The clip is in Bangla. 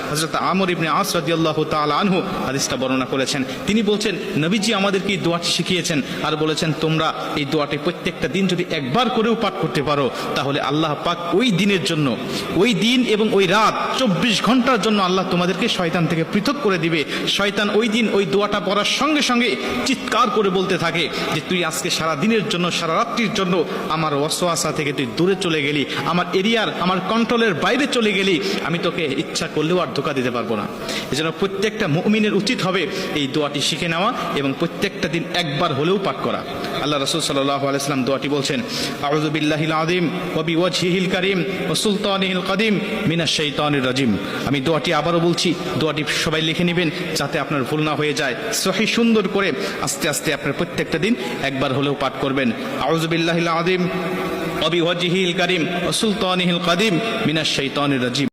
হযরত আমর ইবনে আস রাদিয়াল্লাহু তাআলা আনহু হাদিসটা বর্ণনা করেছেন। তিনি বলছেন নবীজি আমাদেরকে এই দোয়াটি শিখিয়েছেন আর বলেছেন তোমরা এই দোয়াটি প্রত্যেকটা দিন যদি একবার করেও পাঠ করতে পারো তাহলে আল্লাহ পাক ওই দিনের জন্য, ওই দিন এবং ওই রাত 24 ঘন্টার জন্য আল্লাহ তোমাদেরকে শয়তান থেকে পৃথক করে দিবে। শয়তান ওই দিন ওই দোয়াটা পড়ার সঙ্গে সঙ্গে চিৎকার করে বলতে থাকে যে তুই আজকে সারা দিনের জন্য, সারা রাত্রির জন্য আমার ওয়াসওয়াসা থেকে তুই দূরে চলে গেলি, আমার এরিয়ার, আমার কন্ট্রোলের বাইরে চলে গেলি, আমি তোকে ইচ্ছা করলেও আর ধোঁকা দিতে পারবো না। এজন্য প্রত্যেকটা মুমিনের উচিত হবে এই দোয়াটি শিখে নেওয়া এবং প্রত্যেকটা দিন একবার হলেও পাঠ করা। আল্লাহ রাসূল সাল্লাল্লাহু আলাইহি ওয়াসাল্লাম দোয়াটি বলছেন, আউযু বিল্লাহিল আযীম ওয়া বিওয়াজহিল কারীম ওয়া সুলতানিহিল কাদিম মিনাশ শাইতানির রাজিম। আমি দোয়াটি আবারও বলছি, দোয়াটি সবাই লিখে নেবেন যাতে আপনার ভুল না হয়ে যায়। সহি সুন্দর করে আস্তে আস্তে আপনার প্রত্যেকটা দিন একবার হলেও পাঠ করবেন। আউযু বিল্লাহিল আযীম ওয়া বিওয়াজহিল কারীম ওয়া সুলতানিহিল কাদিম মিনাশ শাইতানির রাজিম।